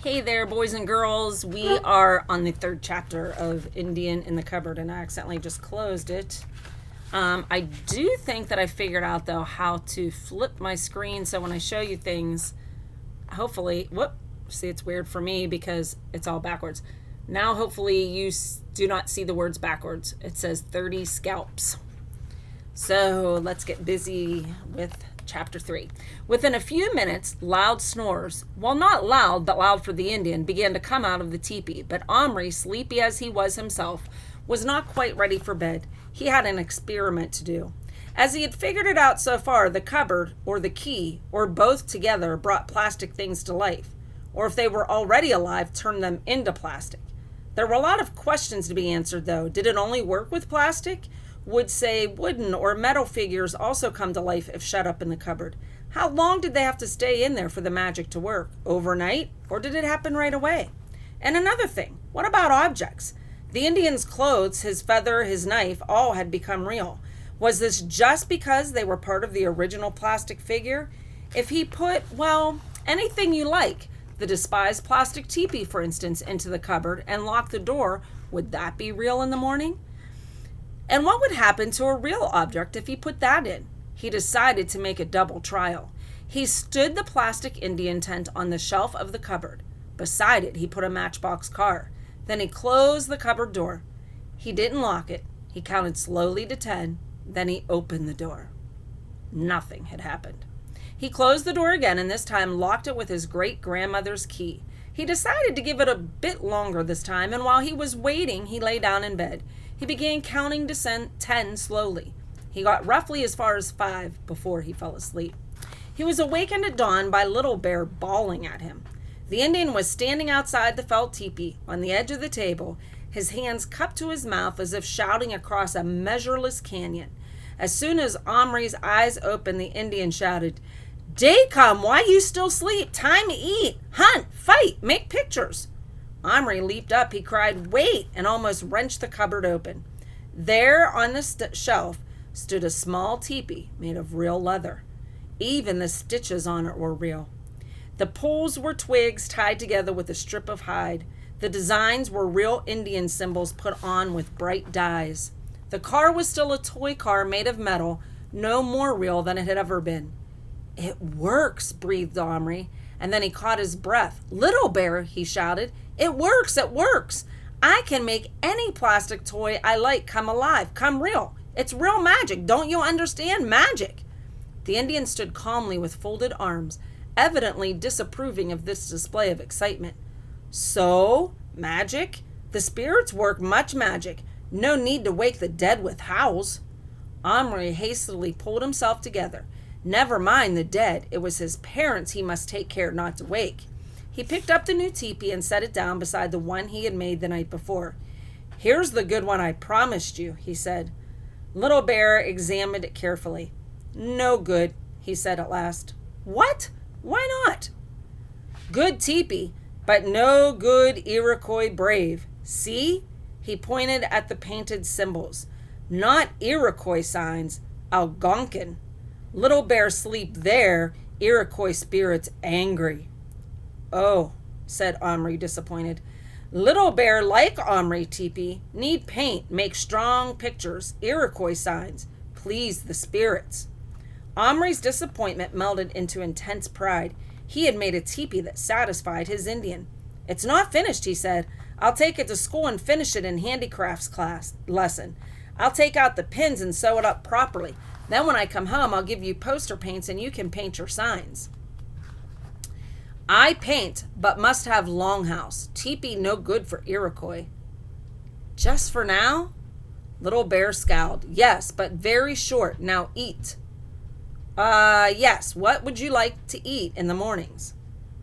Hey there, boys and girls. We are on the third chapter of Indian in the Cupboard, and I accidentally just closed it. I do think that I figured out, though, how to flip my screen so when I show you things, hopefully, see, it's weird for me because it's all backwards. Now, hopefully, you do not see the words backwards. It says 30 scalps. So let's get busy with Chapter 3. Within a few minutes, loud snores, well, not loud, but loud for the Indian, began to come out of the teepee. But Omri, sleepy as he was himself, was not quite ready for bed. He had an experiment to do. As he had figured it out so far, the cupboard, or the key, or both together brought plastic things to life. Or if they were already alive, turned them into plastic. There were a lot of questions to be answered, though. Did it only work with plastic? Would, say, wooden or metal figures also come to life if shut up in the cupboard? How long did they have to stay in there for the magic to work? Overnight? Or did it happen right away? And another thing, what about objects? The Indian's clothes, his feather, his knife, all had become real. Was this just because they were part of the original plastic figure? If he put, well, anything you like, the despised plastic teepee, for instance, into the cupboard and locked the door, would that be real in the morning? And what would happen to a real object if he put that in? He decided to make a double trial. He stood the plastic Indian tent on the shelf of the cupboard. Beside it, he put a matchbox car. Then he closed the cupboard door. He didn't lock it. He counted slowly to 10. Then he opened the door. Nothing had happened. He closed the door again and this time locked it with his great-grandmother's key. He decided to give it a bit longer this time, and while he was waiting, he lay down in bed. He began counting to 10 slowly. He got roughly as far as 5 before he fell asleep. He was awakened at dawn by Little Bear bawling at him. The Indian was standing outside the felt teepee on the edge of the table, his hands cupped to his mouth as if shouting across a measureless canyon. As soon as Omri's eyes opened, the Indian shouted, "Day come, why you still sleep? Time to eat, hunt, fight, make pictures." Omri leaped up, he cried, "Wait," and almost wrenched the cupboard open. There on the shelf stood a small teepee made of real leather. Even the stitches on it were real. The poles were twigs tied together with a strip of hide. The designs were real Indian symbols put on with bright dyes. The car was still a toy car made of metal, no more real than it had ever been. "It works," breathed Omri, and then he caught his breath. "Little Bear," he shouted, "it works, it works. I can make any plastic toy I like come alive, come real. It's real magic. Don't you understand? Magic." The Indian stood calmly with folded arms, evidently disapproving of this display of excitement. "So, magic? The spirits work much magic. No need to wake the dead with howls." Omri hastily pulled himself together. Never mind the dead. It was his parents he must take care not to wake. He picked up the new teepee and set it down beside the one he had made the night before. "Here's the good one I promised you," he said. Little Bear examined it carefully. "No good," he said at last. "What? Why not?" "Good teepee, but no good Iroquois brave. See?" He pointed at the painted symbols. "Not Iroquois signs, Algonquin. Little Bear sleep there, Iroquois spirits angry." "Oh," said Omri, disappointed. "Little Bear like Omri teepee, need paint, make strong pictures, Iroquois signs, please the spirits." Omri's disappointment melted into intense pride. He had made a teepee that satisfied his Indian. "It's not finished," he said. "I'll take it to school and finish it in handicrafts class lesson. I'll take out the pins and sew it up properly. Then when I come home, I'll give you poster paints and you can paint your signs." "I paint, but must have longhouse. Teepee no good for Iroquois." "Just for now?" Little Bear scowled. "Yes, but very short. Now eat." Yes. What would you like to eat in the mornings?"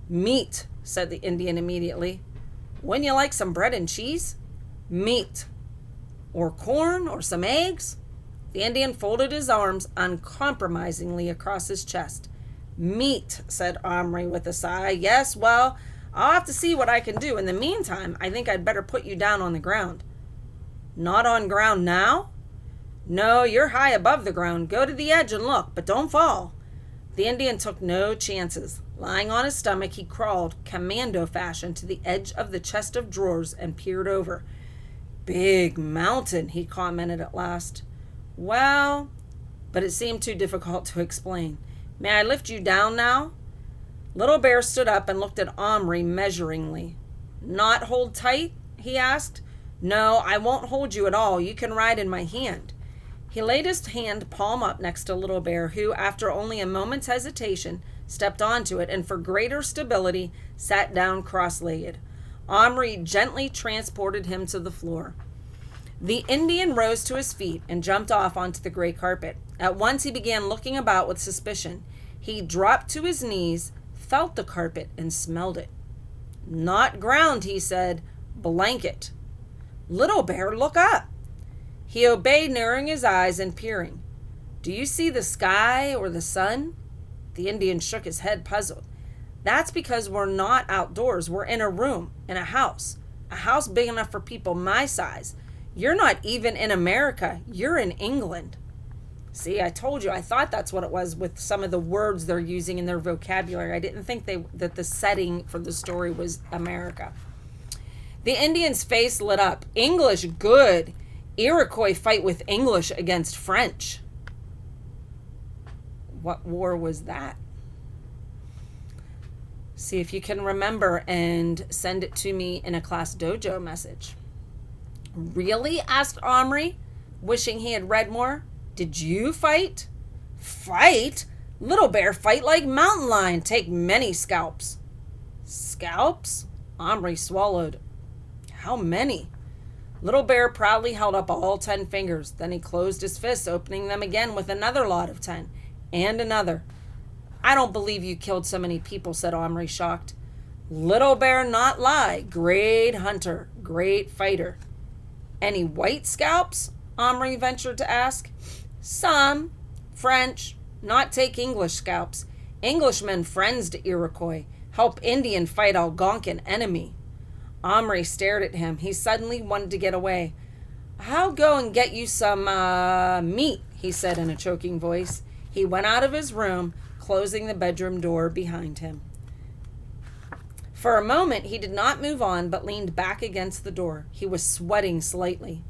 "Meat," said the Indian immediately. "Wouldn't you like some bread and cheese?" "Meat." "Or corn, or some eggs?" The Indian folded his arms uncompromisingly across his chest. "Meat," said Omri with a sigh. "Yes, well, I'll have to see what I can do. In the meantime, I think I'd better put you down on the ground." "Not on ground now?" "No, you're high above the ground. Go to the edge and look, but don't fall." The Indian took no chances. Lying on his stomach, he crawled, commando fashion, to the edge of the chest of drawers and peered over. "Big mountain," he commented at last. "Well," but it seemed too difficult to explain. "May I lift you down now?" Little Bear stood up and looked at Omri measuringly. "Not hold tight?" he asked. "No, I won't hold you at all. You can ride in my hand." He laid his hand palm up next to Little Bear, who, after only a moment's hesitation, stepped onto it and for greater stability sat down cross-legged. Omri gently transported him to the floor. The Indian rose to his feet and jumped off onto the gray carpet. At once he began looking about with suspicion. He dropped to his knees, felt the carpet, and smelled it. "Not ground," he said. "Blanket." "Little Bear, look up." He obeyed, narrowing his eyes and peering. "Do you see the sky or the sun?" The Indian shook his head, puzzled. "That's because we're not outdoors. We're in a room, in a house big enough for people my size. You're not even in America. You're in England." See, I told you, I thought that's what it was with some of the words they're using in their vocabulary. I didn't think that the setting for the story was America. The Indian's face lit up. "English, good. Iroquois fight with English against French." What war was that? See if you can remember and send it to me in a Class Dojo message. "Really?" asked Omri, wishing he had read more. "Did you fight?" "Fight? Little Bear fight like mountain lion, take many scalps." "Scalps?" Omri swallowed. "How many?" Little Bear proudly held up all 10 fingers. Then he closed his fists, opening them again with another lot of 10. And another. "I don't believe you killed so many people," said Omri, shocked. "Little Bear not lie. Great hunter. Great fighter." "Any white scalps?" Omri ventured to ask. "Some. French. Not take English scalps. Englishmen friends to Iroquois. Help Indian fight Algonquin enemy." Omri stared at him. He suddenly wanted to get away. "I'll go and get you some meat," he said in a choking voice. He went out of his room, closing the bedroom door behind him. For a moment he did not move on, but leaned back against the door. He was sweating slightly.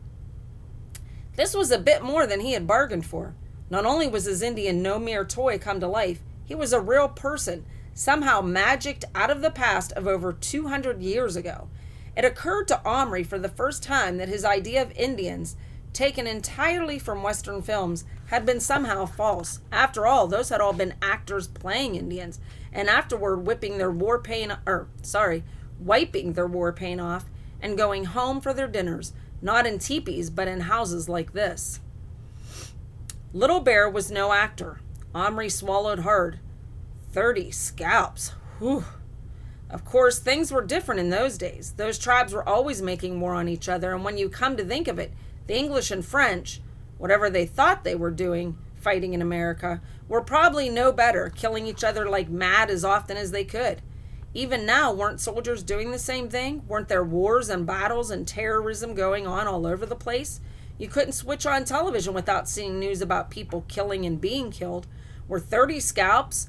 This was a bit more than he had bargained for. Not only was his Indian no mere toy come to life, he was a real person, somehow magicked out of the past of over 200 years ago. It occurred to Omri for the first time that his idea of Indians, taken entirely from Western films, had been somehow false. After all, those had all been actors playing Indians, and afterward wiping their war paint off and going home for their dinners, not in teepees, but in houses like this. Little Bear was no actor. Omri swallowed hard. 30 scalps. Whew. Of course, things were different in those days. Those tribes were always making war on each other, and when you come to think of it, the English and French, whatever they thought they were doing, fighting in America, were probably no better, killing each other like mad as often as they could. Even now, weren't soldiers doing the same thing? Weren't there wars and battles and terrorism going on all over the place? You couldn't switch on television without seeing news about people killing and being killed. Were 30 scalps,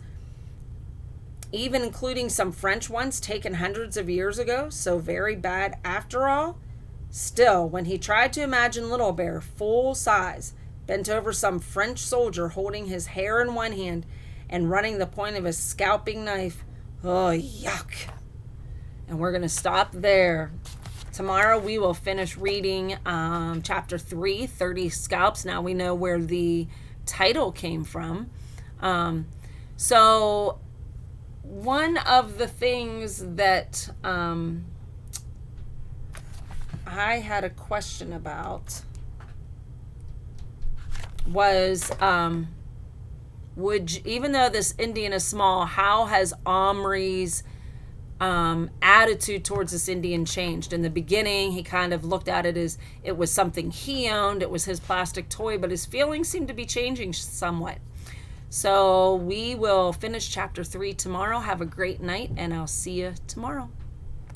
even including some French ones taken hundreds of years ago, so very bad after all? Still, when he tried to imagine Little Bear, full size, bent over some French soldier holding his hair in one hand and running the point of his scalping knife, oh, yuck. And we're going to stop there. Tomorrow we will finish reading chapter 3, 30 Scalps. Now we know where the title came from. So one of the things that I had a question about was, even though this Indian is small, how has Omri's attitude towards this Indian changed? In the beginning, he kind of looked at it as it was something he owned, it was his plastic toy, but his feelings seem to be changing somewhat. So we will finish chapter 3 tomorrow. Have a great night, and I'll see you tomorrow.